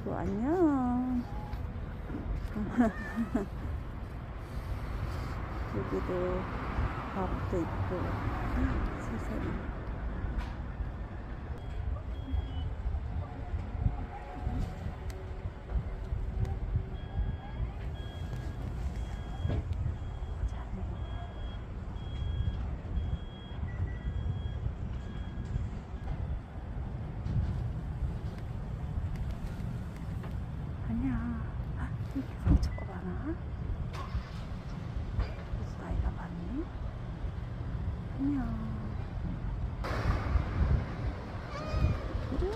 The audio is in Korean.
아이고 안녕. 여기도 밥도 있고 세상에. 아니야. 이렇게 상처가 많아? 무슨 나이가 많니? 안녕. 그래?